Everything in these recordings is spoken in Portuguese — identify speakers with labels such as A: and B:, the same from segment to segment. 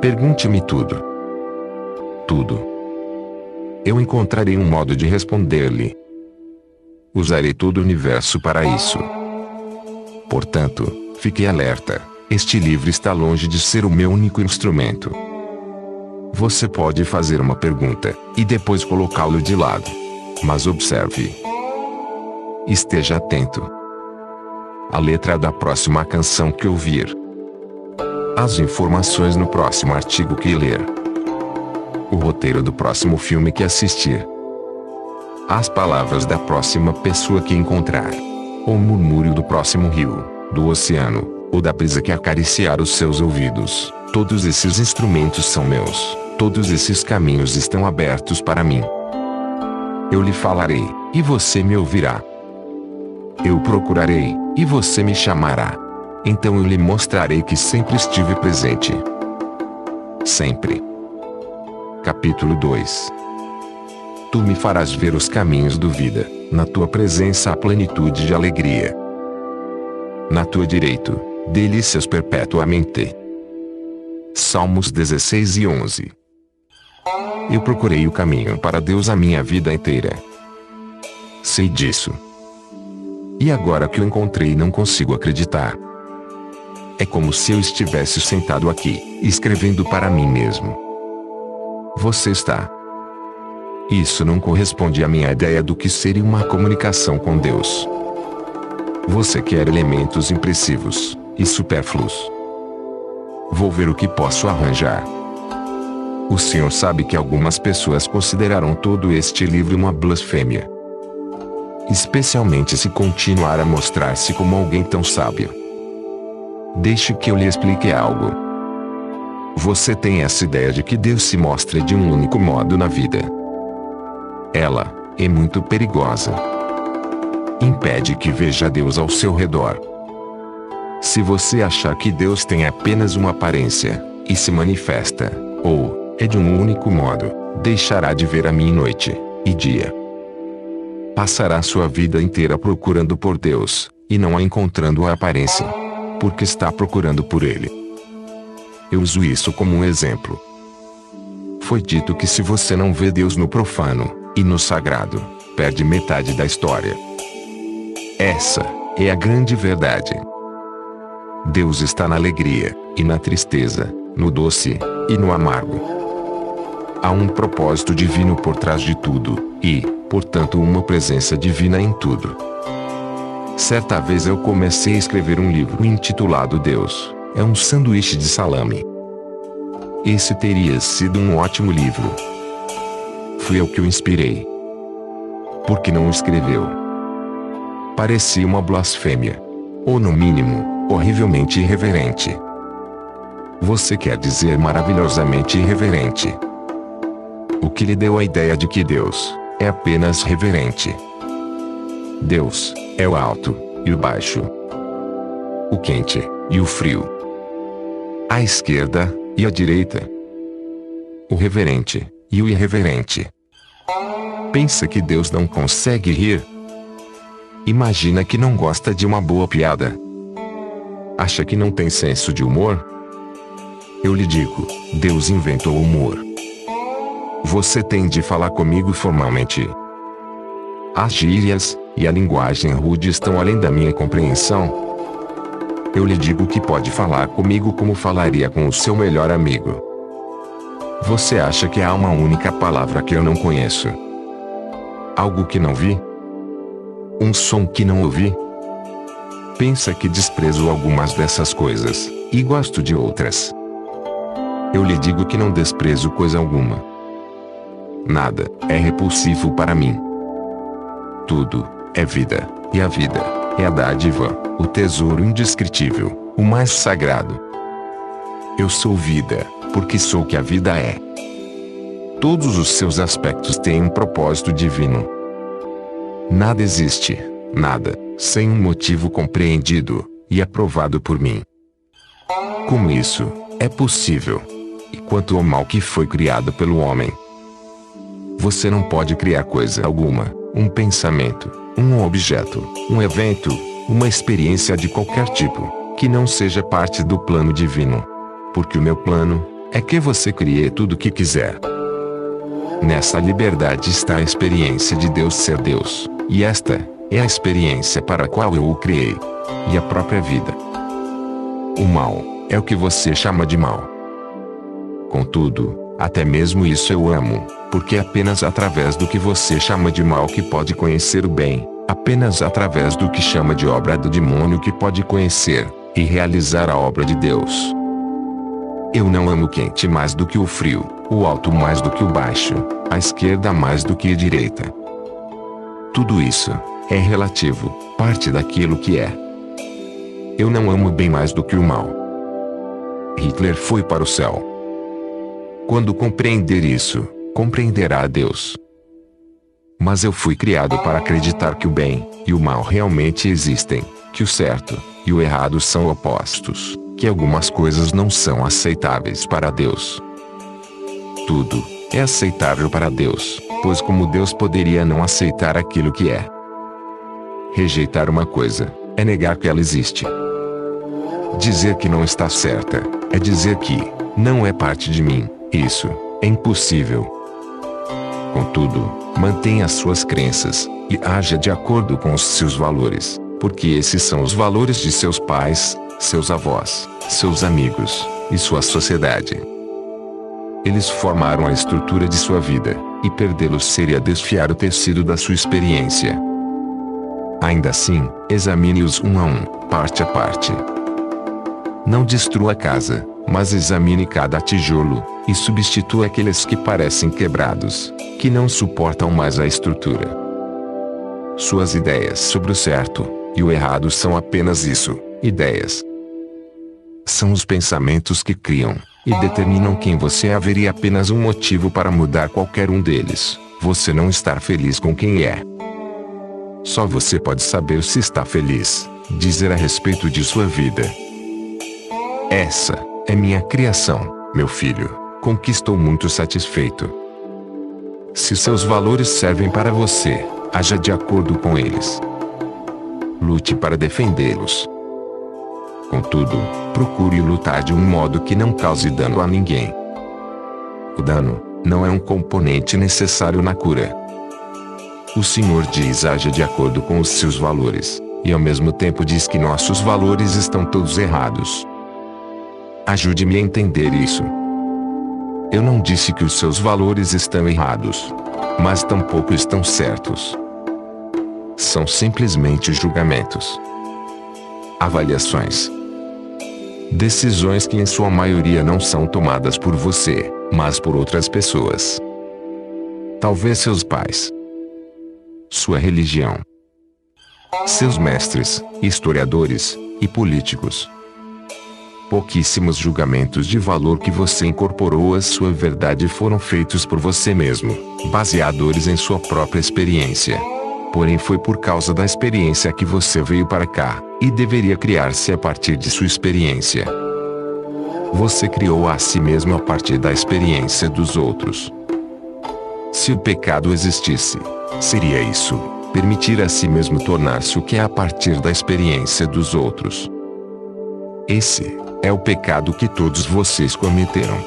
A: Pergunte-me tudo. Tudo. Eu encontrarei um modo de responder-lhe. Usarei todo o universo para isso. Portanto, fique alerta. Este livro está longe de ser o meu único instrumento. Você pode fazer uma pergunta, e depois colocá-lo de lado. Mas observe. Esteja atento. A letra da próxima canção que ouvir. As informações no próximo artigo que ler. O roteiro do próximo filme que assistir. As palavras da próxima pessoa que encontrar. O murmúrio do próximo rio, do oceano, ou da brisa que acariciar os seus ouvidos. Todos esses instrumentos são meus. Todos esses caminhos estão abertos para mim. Eu lhe falarei, e você me ouvirá. Eu procurarei, e você me chamará. Então eu lhe mostrarei que sempre estive presente. Sempre. Capítulo 2. Tu me farás ver os caminhos do vida, na tua presença há plenitude de alegria. Na tua direita, delícias perpetuamente. Salmos 16 e 11. Eu procurei o caminho para Deus a minha vida inteira. Sei disso. E agora que o encontrei não consigo acreditar. É como se eu estivesse sentado aqui, escrevendo para mim mesmo. Você está. Isso não corresponde à minha ideia do que seria uma comunicação com Deus. Você quer elementos impressivos e supérfluos. Vou ver o que posso arranjar. O Senhor sabe que algumas pessoas consideraram todo este livro uma blasfêmia. Especialmente se continuar a mostrar-se como alguém tão sábio. Deixe que eu lhe explique algo. Você tem essa ideia de que Deus se mostra de um único modo na vida. Ela é muito perigosa. Impede que veja Deus ao seu redor. Se você achar que Deus tem apenas uma aparência, e se manifesta, ou é de um único modo, deixará de ver a mim noite e dia. Passará sua vida inteira procurando por Deus, e não a encontrando a aparência. Porque está procurando por Ele. Eu uso isso como um exemplo. Foi dito que se você não vê Deus no profano, e no sagrado, perde metade da história. Essa é a grande verdade. Deus está na alegria, e na tristeza, no doce, e no amargo. Há um propósito divino por trás de tudo, e, portanto, uma presença divina em tudo. Certa vez eu comecei a escrever um livro intitulado Deus é um sanduíche de salame. Esse teria sido um ótimo livro. Fui eu que o inspirei. Por que não o escreveu? Parecia uma blasfêmia. Ou no mínimo, horrivelmente irreverente. Você quer dizer maravilhosamente irreverente. O que lhe deu a ideia de que Deus é apenas reverente? Deus é o alto e o baixo, o quente e o frio, a esquerda e a direita, o reverente e o irreverente. Pensa que Deus não consegue rir? Imagina que não gosta de uma boa piada. Acha que não tem senso de humor? Eu lhe digo, Deus inventou o humor. Você tem de falar comigo formalmente. As gírias e a linguagem rude estão além da minha compreensão. Eu lhe digo que pode falar comigo como falaria com o seu melhor amigo. Você acha que há uma única palavra que eu não conheço? Algo que não vi? Um som que não ouvi? Pensa que desprezo algumas dessas coisas, e gosto de outras. Eu lhe digo que não desprezo coisa alguma. Nada é repulsivo para mim. Tudo é vida, e a vida é a dádiva, o tesouro indescritível, o mais sagrado. Eu sou vida, porque sou o que a vida é. Todos os seus aspectos têm um propósito divino. Nada existe, nada, sem um motivo compreendido e aprovado por mim. Como isso é possível? E quanto ao mal que foi criado pelo homem? Você não pode criar coisa alguma, um pensamento, um objeto, um evento, uma experiência de qualquer tipo, que não seja parte do plano divino. Porque o meu plano é que você crie tudo o que quiser. Nessa liberdade está a experiência de Deus ser Deus, e esta é a experiência para a qual eu o criei. E a própria vida. O mal é o que você chama de mal. Contudo, até mesmo isso eu amo, porque é apenas através do que você chama de mal que pode conhecer o bem, apenas através do que chama de obra do demônio que pode conhecer e realizar a obra de Deus. Eu não amo o quente mais do que o frio, o alto mais do que o baixo, a esquerda mais do que a direita. Tudo isso é relativo, parte daquilo que é. Eu não amo o bem mais do que o mal. Hitler foi para o céu. Quando compreender isso, compreenderá a Deus. Mas eu fui criado para acreditar que o bem e o mal realmente existem, que o certo e o errado são opostos, que algumas coisas não são aceitáveis para Deus. Tudo é aceitável para Deus, pois como Deus poderia não aceitar aquilo que é? Rejeitar uma coisa é negar que ela existe. Dizer que não está certa é dizer que não é parte de mim. Isso é impossível. Contudo, mantenha as suas crenças e haja de acordo com os seus valores, porque esses são os valores de seus pais, seus avós, seus amigos e sua sociedade. Eles formaram a estrutura de sua vida, e perdê-los seria desfiar o tecido da sua experiência. Ainda assim, examine-os um a um, parte a parte. Não destrua a casa, mas examine cada tijolo, e substitua aqueles que parecem quebrados, que não suportam mais a estrutura. Suas ideias sobre o certo e o errado são apenas isso, ideias. São os pensamentos que criam e determinam quem você é. Haveria apenas um motivo para mudar qualquer um deles: você não estar feliz com quem é. Só você pode saber se está feliz, dizer a respeito de sua vida. Essa é minha criação, meu filho, com que estou muito satisfeito. Se seus valores servem para você, haja de acordo com eles. Lute para defendê-los. Contudo, procure lutar de um modo que não cause dano a ninguém. O dano não é um componente necessário na cura. O Senhor diz: haja de acordo com os seus valores, e ao mesmo tempo diz que nossos valores estão todos errados. Ajude-me a entender isso. Eu não disse que os seus valores estão errados, mas tampouco estão certos. São simplesmente julgamentos, avaliações, decisões que em sua maioria não são tomadas por você, mas por outras pessoas. Talvez seus pais, sua religião, seus mestres, historiadores e políticos. Pouquíssimos julgamentos de valor que você incorporou à sua verdade foram feitos por você mesmo, baseados em sua própria experiência. Porém foi por causa da experiência que você veio para cá, e deveria criar-se a partir de sua experiência. Você criou a si mesmo a partir da experiência dos outros. Se o pecado existisse, seria isso: permitir a si mesmo tornar-se o que é a partir da experiência dos outros. Esse é o pecado que todos vocês cometeram.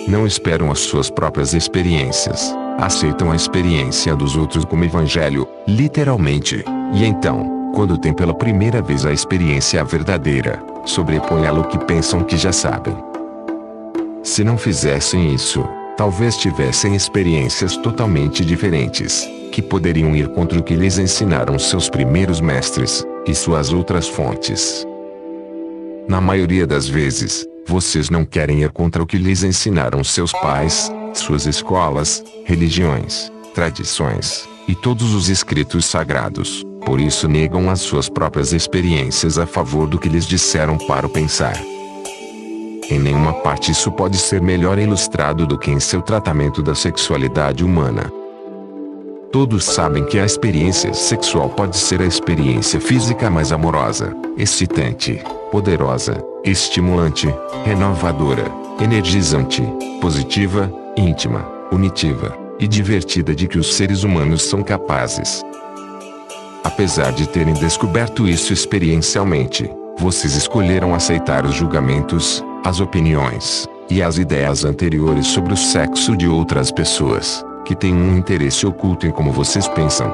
A: Não esperam as suas próprias experiências, aceitam a experiência dos outros como evangelho, literalmente, e então, quando têm pela primeira vez a experiência verdadeira, sobrepõe-la ao que pensam que já sabem. Se não fizessem isso, talvez tivessem experiências totalmente diferentes, que poderiam ir contra o que lhes ensinaram seus primeiros mestres e suas outras fontes. Na maioria das vezes, vocês não querem ir contra o que lhes ensinaram seus pais, suas escolas, religiões, tradições, e todos os escritos sagrados. Por isso negam as suas próprias experiências a favor do que lhes disseram para o pensar. Em nenhuma parte isso pode ser melhor ilustrado do que em seu tratamento da sexualidade humana. Todos sabem que a experiência sexual pode ser a experiência física mais amorosa, excitante, poderosa, estimulante, renovadora, energizante, positiva, íntima, unitiva e divertida de que os seres humanos são capazes. Apesar de terem descoberto isso experiencialmente, vocês escolheram aceitar os julgamentos as opiniões e as ideias anteriores sobre o sexo de outras pessoas, que têm um interesse oculto em como vocês pensam.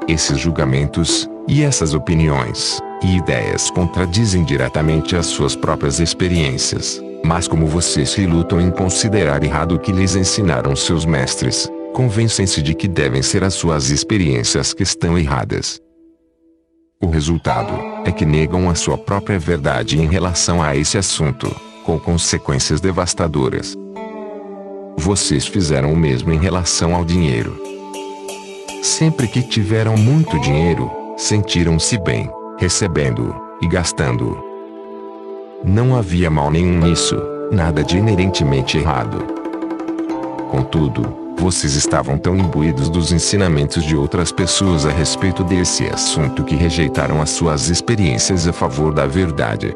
A: Esses julgamentos e essas opiniões e ideias contradizem diretamente as suas próprias experiências, mas como vocês relutam em considerar errado o que lhes ensinaram seus mestres, convencem-se de que devem ser as suas experiências que estão erradas. O resultado é que negam a sua própria verdade em relação a esse assunto, com consequências devastadoras. Vocês fizeram o mesmo em relação ao dinheiro. Sempre que tiveram muito dinheiro, sentiram-se bem, recebendo-o e gastando-o. Não havia mal nenhum nisso, nada de inerentemente errado. Contudo, vocês estavam tão imbuídos dos ensinamentos de outras pessoas a respeito desse assunto que rejeitaram as suas experiências a favor da verdade.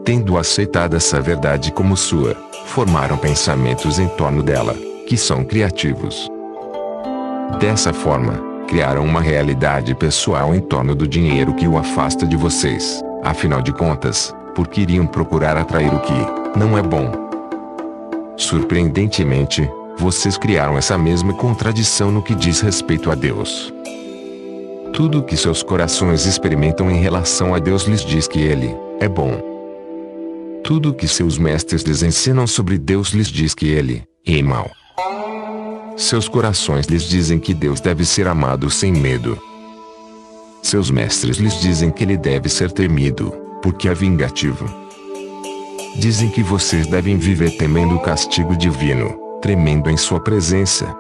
A: Tendo aceitado essa verdade como sua, formaram pensamentos em torno dela, que são criativos. Dessa forma, criaram uma realidade pessoal em torno do dinheiro que o afasta de vocês, afinal de contas, porque iriam procurar atrair o que não é bom. Surpreendentemente, vocês criaram essa mesma contradição no que diz respeito a Deus. Tudo o que seus corações experimentam em relação a Deus lhes diz que Ele é bom. Tudo o que seus mestres lhes ensinam sobre Deus lhes diz que Ele é mau. Seus corações lhes dizem que Deus deve ser amado sem medo. Seus mestres lhes dizem que Ele deve ser temido, porque é vingativo. Dizem que vocês devem viver temendo o castigo divino, tremendo em sua presença.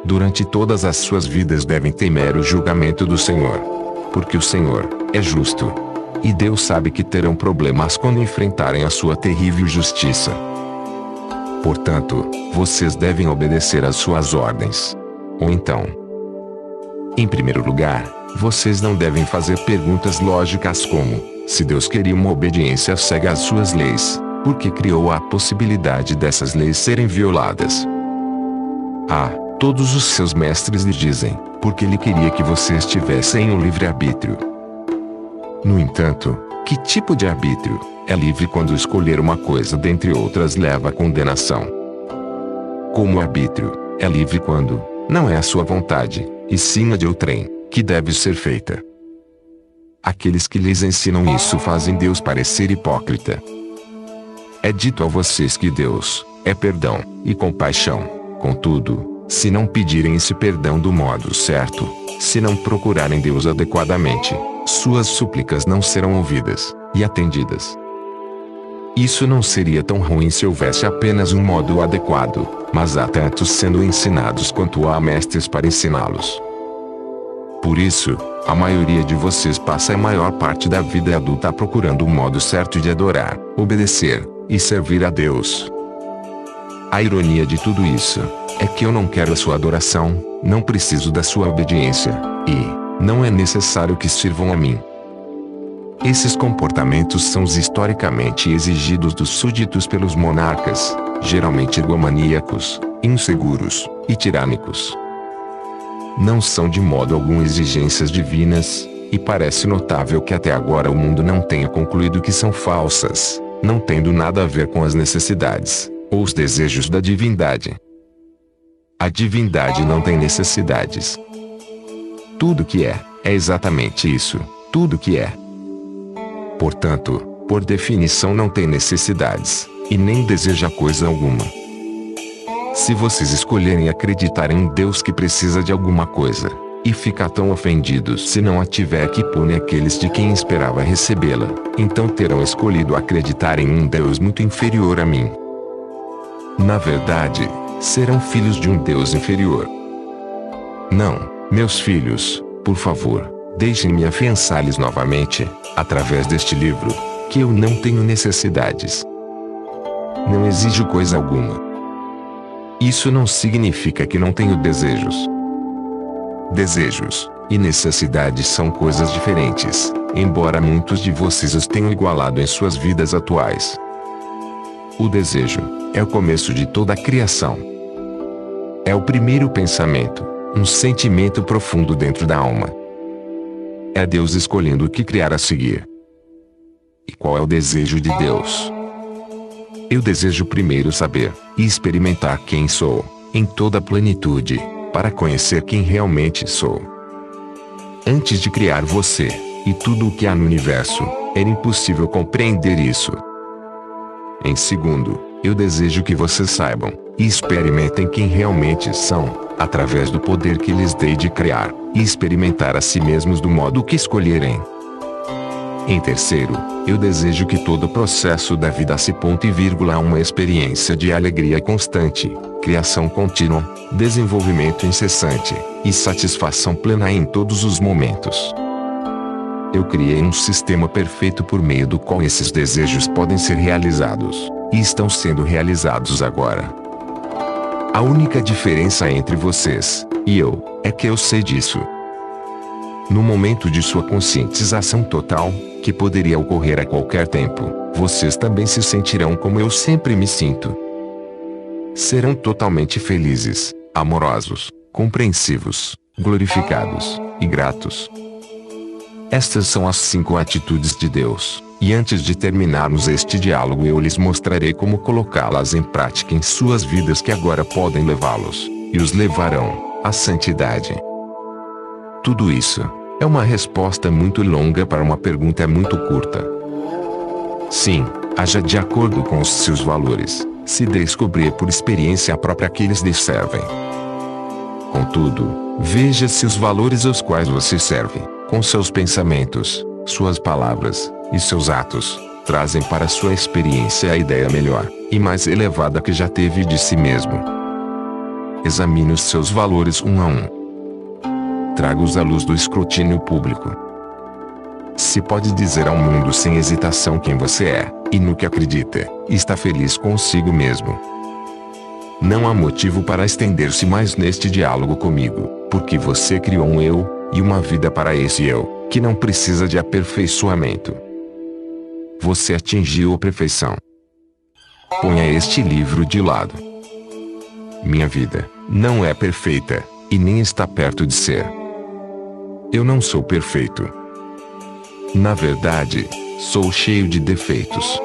A: Durante todas as suas vidas devem temer o julgamento do Senhor, porque o Senhor é justo. E Deus sabe que terão problemas quando enfrentarem a sua terrível justiça. Portanto, vocês devem obedecer às suas ordens. Ou então, em primeiro lugar, vocês não devem fazer perguntas lógicas como: se Deus queria uma obediência cega às suas leis, por que criou a possibilidade dessas leis serem violadas? Todos os seus mestres lhe dizem, porque Ele queria que vocês tivessem um livre-arbítrio. No entanto, que tipo de arbítrio é livre quando escolher uma coisa dentre outras leva à condenação? Como o arbítrio é livre quando não é a sua vontade, e sim a de outrem, que deve ser feita? Aqueles que lhes ensinam isso fazem Deus parecer hipócrita. É dito a vocês que Deus é perdão e compaixão. Contudo, se não pedirem esse perdão do modo certo, se não procurarem Deus adequadamente, suas súplicas não serão ouvidas e atendidas. Isso não seria tão ruim se houvesse apenas um modo adequado, mas há tantos sendo ensinados quanto há mestres para ensiná-los. Por isso, a maioria de vocês passa a maior parte da vida adulta procurando o modo certo de adorar, obedecer e servir a Deus. A ironia de tudo isso é que eu não quero a sua adoração, não preciso da sua obediência, e não é necessário que sirvam a mim. Esses comportamentos são os historicamente exigidos dos súditos pelos monarcas, geralmente egomaníacos, inseguros e tirânicos. Não são de modo algum exigências divinas, e parece notável que até agora o mundo não tenha concluído que são falsas, não tendo nada a ver com as necessidades ou os desejos da divindade. A divindade não tem necessidades. Tudo que é exatamente isso, tudo que é. Portanto, por definição não tem necessidades, e nem deseja coisa alguma. Se vocês escolherem acreditar em um Deus que precisa de alguma coisa, e ficar tão ofendidos se não a tiver que pune aqueles de quem esperava recebê-la, então terão escolhido acreditar em um Deus muito inferior a mim. Na verdade, serão filhos de um Deus inferior. Não, meus filhos, por favor, deixem-me afiançar-lhes novamente, através deste livro, que eu não tenho necessidades. Não exijo coisa alguma. Isso não significa que não tenho desejos. Desejos e necessidades são coisas diferentes, embora muitos de vocês os tenham igualado em suas vidas atuais. O desejo é o começo de toda a criação. É o primeiro pensamento, um sentimento profundo dentro da alma. É Deus escolhendo o que criar a seguir. E qual é o desejo de Deus? Eu desejo primeiro saber e experimentar quem sou, em toda a plenitude, para conhecer quem realmente sou. Antes de criar você, e tudo o que há no universo, era impossível compreender isso. Em segundo, eu desejo que vocês saibam, e experimentem quem realmente são, através do poder que lhes dei de criar, e experimentar a si mesmos do modo que escolherem. Em terceiro, eu desejo que todo o processo da vida se ponto e vírgula a uma experiência de alegria constante, criação contínua, desenvolvimento incessante, e satisfação plena em todos os momentos. Eu criei um sistema perfeito por meio do qual esses desejos podem ser realizados, e estão sendo realizados agora. A única diferença entre vocês e eu é que eu sei disso. No momento de sua conscientização total, que poderia ocorrer a qualquer tempo, vocês também se sentirão como eu sempre me sinto. Serão totalmente felizes, amorosos, compreensivos, glorificados e gratos. Estas são as 5 atitudes de Deus, e antes de terminarmos este diálogo eu lhes mostrarei como colocá-las em prática em suas vidas que agora podem levá-los, e os levarão, à santidade. Tudo isso é uma resposta muito longa para uma pergunta muito curta. Sim, haja de acordo com os seus valores, se descobrir por experiência própria que eles lhe servem. Contudo, veja se os valores aos quais você serve, com seus pensamentos, suas palavras e seus atos, trazem para sua experiência a ideia melhor e mais elevada que já teve de si mesmo. Examine os seus valores um a um. Traga-os à luz do escrutínio público. Se pode dizer ao mundo sem hesitação quem você é, e no que acredita, e está feliz consigo mesmo. Não há motivo para estender-se mais neste diálogo comigo, porque você criou um eu, e uma vida para esse eu, que não precisa de aperfeiçoamento. Você atingiu a perfeição. Ponha este livro de lado. Minha vida não é perfeita, e nem está perto de ser. Eu não sou perfeito. Na verdade, sou cheio de defeitos.